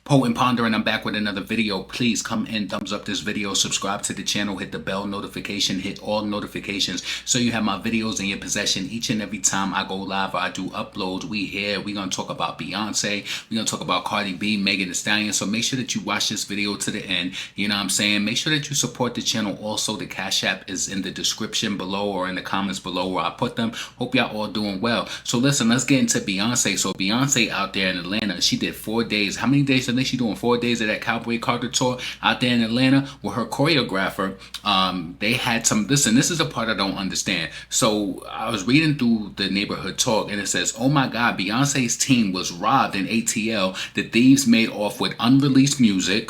Potent Ponder, and I'm back with another video. Please come and thumbs up this video, subscribe to the channel, hit the bell notification, hit all notifications so you have my videos in your possession each and every time I go live or I do uploads. We're going to talk about Beyonce. We're going to talk about Cardi B, Megan Thee Stallion. So make sure that you watch this video to the end. You know what I'm saying? Make sure that you support the channel. Also, the Cash App is in the description below or in the comments below where I put them. Hope y'all all doing well. So listen, let's get into Beyonce. So Beyonce out there in Atlanta, she did 4 days. How many days? I think she's doing 4 days of that Cowboy Carter tour out there in Atlanta with her choreographer. They had some, listen, this is a part I don't understand. So I was reading through the neighborhood talk and it says, oh my God, Beyonce's team was robbed in ATL. The thieves made off with unreleased music.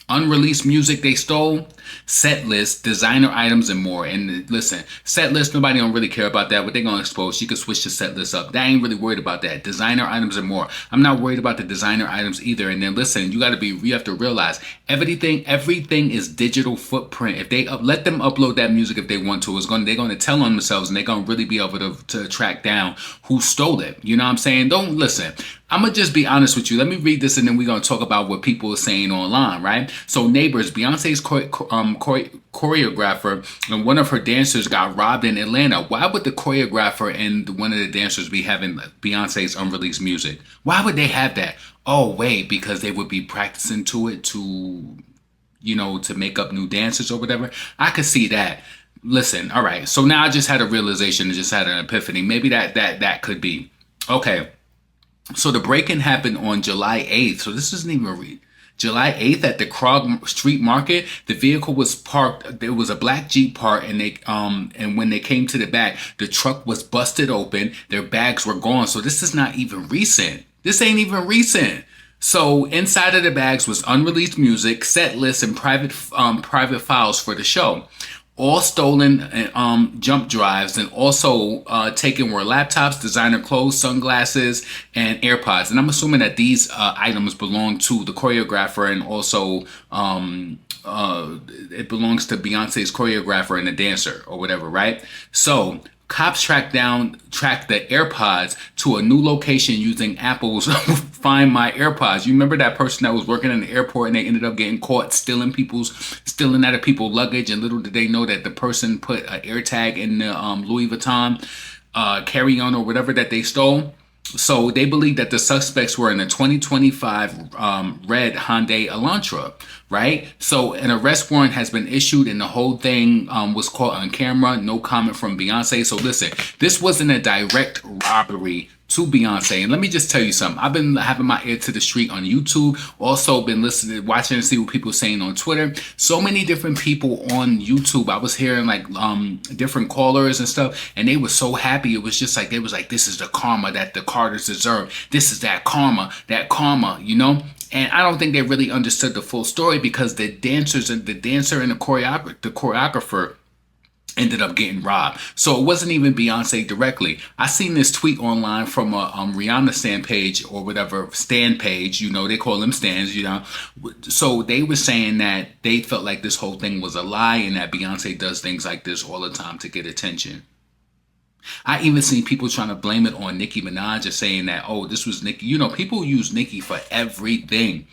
Unreleased music they stole, set list, designer items, and more. And listen, set list, nobody don't really care about that. What they gonna expose, she could switch the set list up. That ain't really worried about that. Designer items and more. I'm not worried about the designer items either. And then listen, you have to realize everything is digital footprint. If they let them upload that music if they want to, they're gonna tell on themselves and they're gonna really be able to track down who stole it. You know what I'm saying? Don't listen. I'm going to just be honest with you. Let me read this and then we're going to talk about what people are saying online, right? So Neighbors, Beyonce's choreographer and one of her dancers got robbed in Atlanta. Why would the choreographer and one of the dancers be having Beyonce's unreleased music? Why would they have that? Oh, wait, because they would be practicing to it to make up new dances or whatever. I could see that. Listen, all right. So now I just had a realization, I just had an epiphany. Maybe that could be. Okay. So the break-in happened on July 8th. So this isn't even July 8th at the Krog Street Market. The vehicle was parked. There was a black Jeep parked, and when they came to the back, the truck was busted open. Their bags were gone. So this is not even recent. This ain't even recent. So inside of the bags was unreleased music, set lists, and private files for the show. All stolen jump drives, and also taken were laptops, designer clothes, sunglasses, and AirPods. And I'm assuming that these items belong to the choreographer, and also it belongs to Beyonce's choreographer and the dancer or whatever, right? So cops tracked the AirPods to a new location using Apple's Find My AirPods. You remember that person that was working in the airport and they ended up getting caught stealing out of people's luggage, and little did they know that the person put an AirTag in the Louis Vuitton carry-on or whatever that they stole. So they believe that the suspects were in a 2025 red Hyundai Elantra, right? So an arrest warrant has been issued and the whole thing was caught on camera. No comment from Beyonce. So listen, this wasn't a direct robbery to Beyonce. And let me just tell you something. I've been having my ear to the street on YouTube. Also been listening, watching and see what people are saying on Twitter. So many different people on YouTube. I was hearing like different callers and stuff, and they were so happy. It was just like, this is the karma that the Carters deserve. This is that karma, you know? And I don't think they really understood the full story, because the dancer and the choreographer ended up getting robbed. So it wasn't even Beyonce directly. I seen this tweet online from a Rihanna stand page or whatever, stand page, they call them stands, So they were saying that they felt like this whole thing was a lie and that Beyonce does things like this all the time to get attention. I even seen people trying to blame it on Nicki Minaj and saying that, oh, this was Nicki. People use Nicki for everything.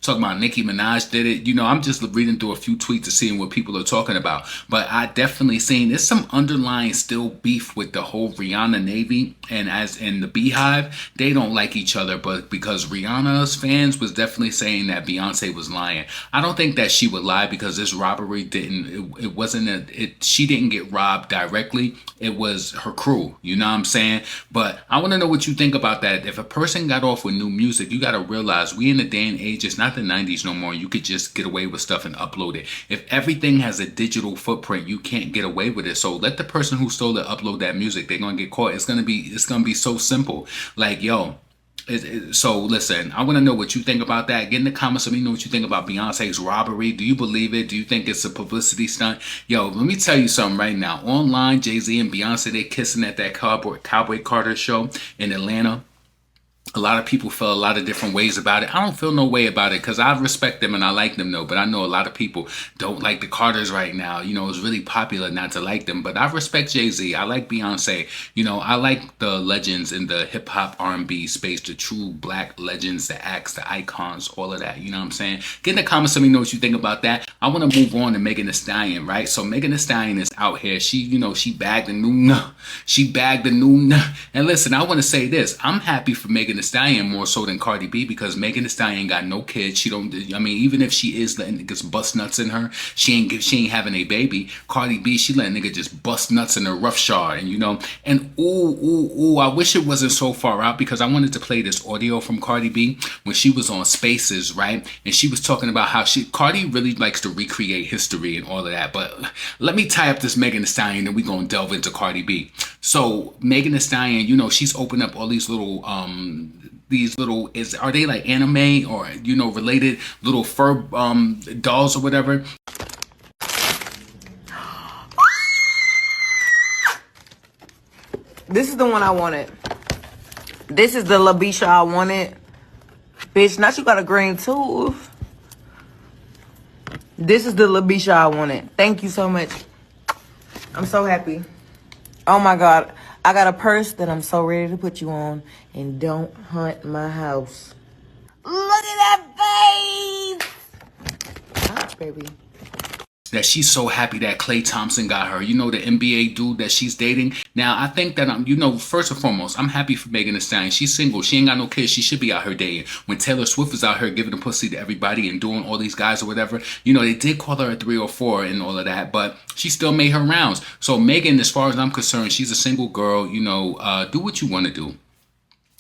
Talking about Nicki Minaj did it. I'm just reading through a few tweets and seeing what people are talking about. But I definitely seen there's some underlying still beef with the whole Rihanna Navy, and as in the Beehive, they don't like each other. But because Rihanna's fans was definitely saying that Beyonce was lying. I don't think that she would lie, because this robbery she didn't get robbed directly. It was her crew, you know what I'm saying? But I want to know what you think about that. If a person got off with new music, you got to realize we in the day and age, it's not the 90s no more. You could just get away with stuff and upload it. If everything has a digital footprint, you can't get away with it. So let the person who stole it upload that music. They're going to get caught. It's going to be so simple. Like, yo. So listen, I want to know what you think about that. Get in the comments. Let me know what you think about Beyonce's robbery. Do you believe it? Do you think it's a publicity stunt? Yo, let me tell you something right now. Online, Jay-Z and Beyonce, they kissing at that Cowboy Carter show in Atlanta. A lot of people feel a lot of different ways about it. I don't feel no way about it because I respect them and I like them though. But I know a lot of people don't like the Carters right now. You know, it's really popular not to like them. But I respect Jay-Z. I like Beyonce. You know, I like the legends in the hip hop R&B space, the true black legends, the acts, the icons, all of that. You know what I'm saying? Get in the comments, let me know what you think about that. I want to move on to Megan Thee Stallion, right? So Megan Thee Stallion is out here. She, you know, she bagged the new, she bagged the new. And listen, I want to say this. I'm happy for Megan Thee Stallion more so than Cardi B because Megan Thee Stallion ain't got no kids. She don't. I mean, even if she is letting niggas bust nuts in her, she ain't having a baby. Cardi B, she letting nigga just bust nuts in her roughshod, and you know. And ooh, I wish it wasn't so far out because I wanted to play this audio from Cardi B when she was on Spaces, right? And she was talking about how Cardi really likes to recreate history and all of that. But let me tie up this Megan Thee Stallion and we gonna delve into Cardi B. So Megan Thee Stallion, you know, she's opened up all these little are they like anime or you know related little fur dolls or whatever. This is the one I wanted. This is the Labisha I wanted. Bitch, now you got a green tooth. This is the Labisha I wanted. Thank you so much. I'm so happy. Oh my God. I got a purse that I'm so ready to put you on. And don't hunt my house. Look at that face. Ouch, baby. That she's so happy that Klay Thompson got her. You know, the NBA dude that she's dating. Now, I think that, you know, first and foremost, I'm happy for Megan Thee Stallion. She's single. She ain't got no kids. She should be out here dating. When Taylor Swift is out here giving the pussy to everybody and doing all these guys or whatever, you know, they did call her a 304 and all of that, but she still made her rounds. So Megan, as far as I'm concerned, she's a single girl. You know, do what you want to do.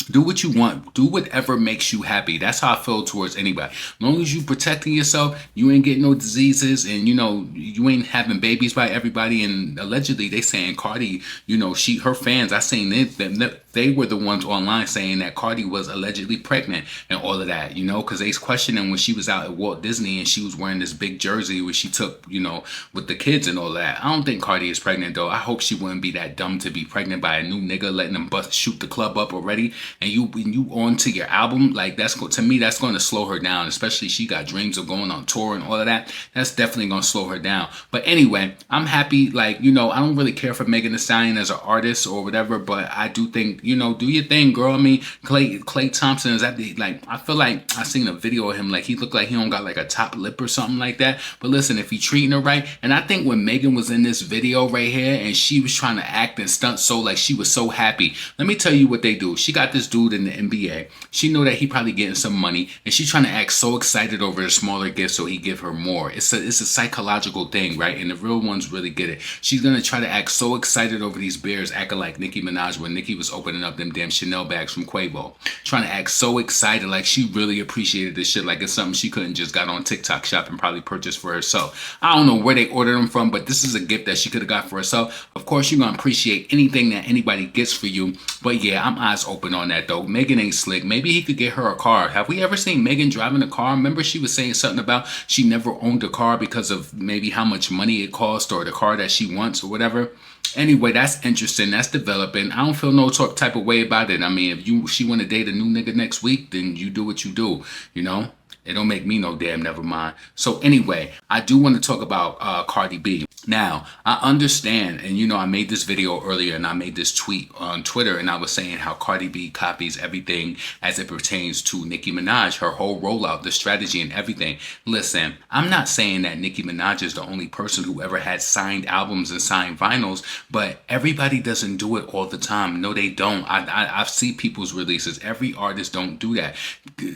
Do what you want. Do whatever makes you happy. That's how I feel towards anybody. As long as you protecting yourself, you ain't getting no diseases, and you know you ain't having babies by everybody. And allegedly, they saying Cardi, you know, her fans. I seen they were the ones online saying that Cardi was allegedly pregnant and all of that. You know, because they questioning when she was out at Walt Disney and she was wearing this big jersey where she took, you know, with the kids and all that. I don't think Cardi is pregnant though. I hope she wouldn't be that dumb to be pregnant by a new nigga letting them shoot the club up already. And you on to your album, like to me that's going to slow her down, especially she got dreams of going on tour and all of that. That's definitely going to slow her down. But anyway, I'm happy. Like, you know, I don't really care for Megan Thee Stallion as an artist or whatever, but I do think, you know, do your thing, girl. I mean, Klay Thompson is at the, like, I feel like I seen a video of him, like he looked like he don't got like a top lip or something like that. But listen, if he treating her right, and I think when Megan was in this video right here and she was trying to act and stunt so like she was so happy, let me tell you what they do. She got this dude in the NBA. She know that he probably getting some money, and she's trying to act so excited over a smaller gift so he give her more. It's a psychological thing, right? And the real ones really get it. She's gonna try to act so excited over these bears, acting like Nicki Minaj when Nicki was opening up them damn Chanel bags from Quavo. Trying to act so excited like she really appreciated this shit, like it's something she couldn't just got on TikTok shop and probably purchased for herself. I don't know where they ordered them from, but this is a gift that she could have got for herself. Of course, you're gonna appreciate anything that anybody gets for you. But yeah, I'm eyes open on that though. Megan ain't slick. Maybe he could get her a car. Have we ever seen Megan driving a car? Remember she was saying something about she never owned a car because of maybe how much money it cost or the car that she wants or whatever. Anyway, that's interesting. That's developing. I don't feel no type of way about it. I mean, if she want to date a new nigga next week, then you do what you do, you know? It don't make me no damn never mind. So anyway, I do want to talk about Cardi B. Now, I understand, and you know, I made this video earlier and I made this tweet on Twitter and I was saying how Cardi B copies everything as it pertains to Nicki Minaj, her whole rollout, the strategy and everything. Listen, I'm not saying that Nicki Minaj is the only person who ever had signed albums and signed vinyls, but everybody doesn't do it all the time. No, they don't. I've seen people's releases. Every artist don't do that.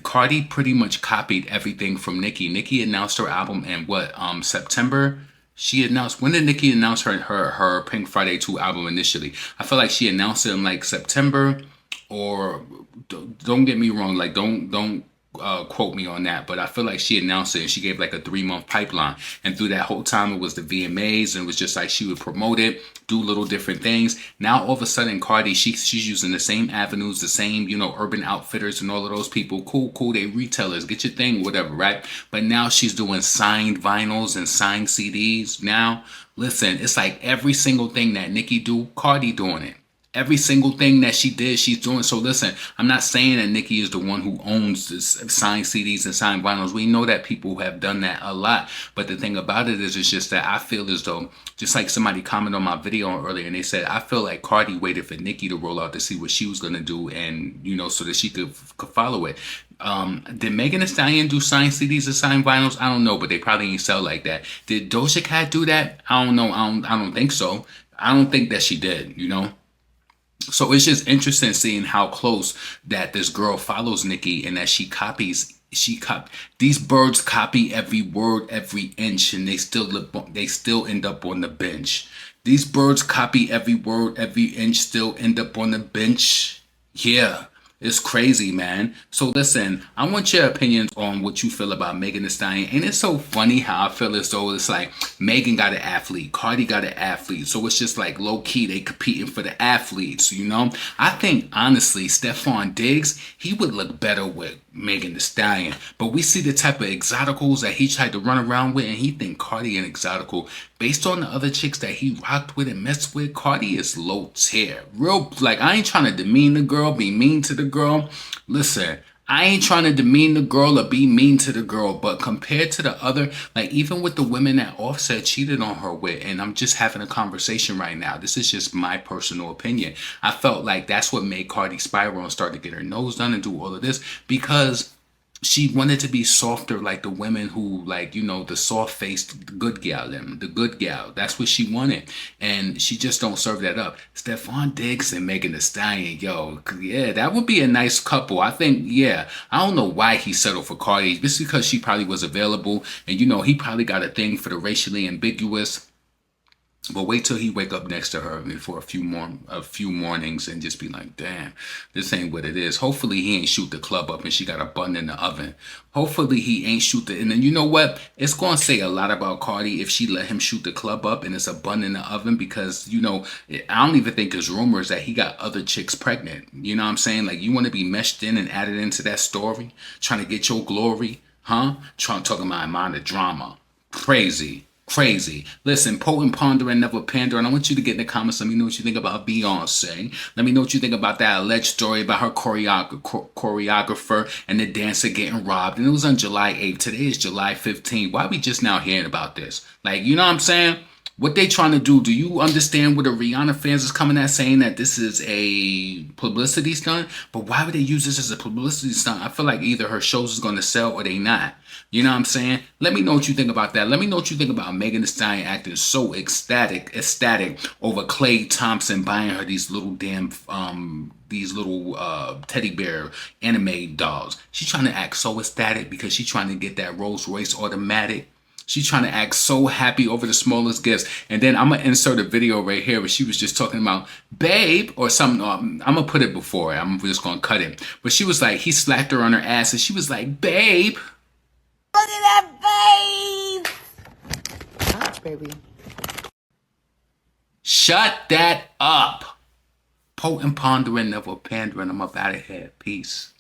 Cardi pretty much copied everything from Nicki. Nicki announced her album in September. She announced, when did Nicki announce her Pink Friday 2 album initially? I feel like she announced it in like September, or don't get me wrong, like don't quote me on that, but I feel like she announced it and she gave like a 3-month pipeline, and through that whole time it was the VMAs and it was just like she would promote it, do little different things. Now all of a sudden Cardi, she's using the same avenues, the same, you know, Urban Outfitters and all of those people. Cool, they retailers, get your thing, whatever, right? But now she's doing signed vinyls and signed CDs. Now listen, it's like every single thing that Nicki do, Cardi doing it. Every single thing that she did, she's doing. So listen, I'm not saying that Nicki is the one who owns this signed CDs and signed vinyls. We know that people have done that a lot. But the thing about it is, it's just that I feel as though, just like somebody commented on my video earlier, and they said, I feel like Cardi waited for Nicki to roll out to see what she was going to do, and, you know, so that she could follow it. Did Megan Thee Stallion do signed CDs and signed vinyls? I don't know, but they probably ain't sell like that. Did Doja Cat do that? I don't know. I don't think so. I don't think that she did, you know? So it's just interesting seeing how close that this girl follows Nicki, and that these birds copy every word, every inch, and they still end up on the bench. These birds copy every word, every inch, still end up on the bench. Yeah. It's crazy, man. So listen, I want your opinions on what you feel about Megan Thee Stallion. And it's so funny how I feel as though it's like Megan got an athlete, Cardi got an athlete. So it's just like low key, they competing for the athletes, you know? I think honestly, Stephon Diggs, he would look better with Megan Thee Stallion. But we see the type of exoticals that he tried to run around with, and he think Cardi an exotical. Based on the other chicks that he rocked with and messed with, Cardi is low tier. Real, like, I ain't trying to demean the girl, be mean to the girl. Listen, I ain't trying to demean the girl or be mean to the girl, but compared to the other, like even with the women that Offset cheated on her with, and I'm just having a conversation right now, this is just my personal opinion. I felt like that's what made Cardi spiral and start to get her nose done and do all of this, because she wanted to be softer like the women who, like, you know, the soft-faced good gal, the good gal. That's what she wanted. And she just don't serve that up. Stephon Diggs and Megan Thee Stallion, yo, yeah, that would be a nice couple. I think, yeah. I don't know why he settled for Cardi. Just because she probably was available. And, you know, he probably got a thing for the racially ambiguous. But wait till he wake up next to her for a few mornings and just be like, damn, this ain't what it is. Hopefully he ain't shoot the club up and she got a bun in the oven. Hopefully he ain't shoot the, and then you know what? It's going to say a lot about Cardi if she let him shoot the club up and it's a bun in the oven, because, you know, I don't even think there's rumors that he got other chicks pregnant. You know what I'm saying? Like, you want to be meshed in and added into that story, trying to get your glory, huh? Talking about amount of drama. Crazy. Listen, potent, pondering, never pandering. I want you to get in the comments. Let me know what you think about Beyonce. Let me know what you think about that alleged story about her choreographer and the dancer getting robbed. And it was on July 8th. Today is July 15th. Why are we just now hearing about this? Like, you know what I'm saying? What they trying to do? Do you understand what the Rihanna fans is coming at, saying that this is a publicity stunt? But why would they use this as a publicity stunt? I feel like either her shows is going to sell or they not. You know what I'm saying? Let me know what you think about that. Let me know what you think about Megan Thee Stallion acting so ecstatic over Klay Thompson buying her these little damn teddy bear anime dolls. She's trying to act so ecstatic because she's trying to get that Rolls Royce automatic. She's trying to act so happy over the smallest gifts. And then I'm going to insert a video right here where she was just talking about, babe, or something. I'm going to put it before. I'm just going to cut it. But she was like, he slapped her on her ass and she was like, babe. Look at that face. Ouch, baby. Shut that up. Potent, pondering, never pandering. I'm up out of here. Peace.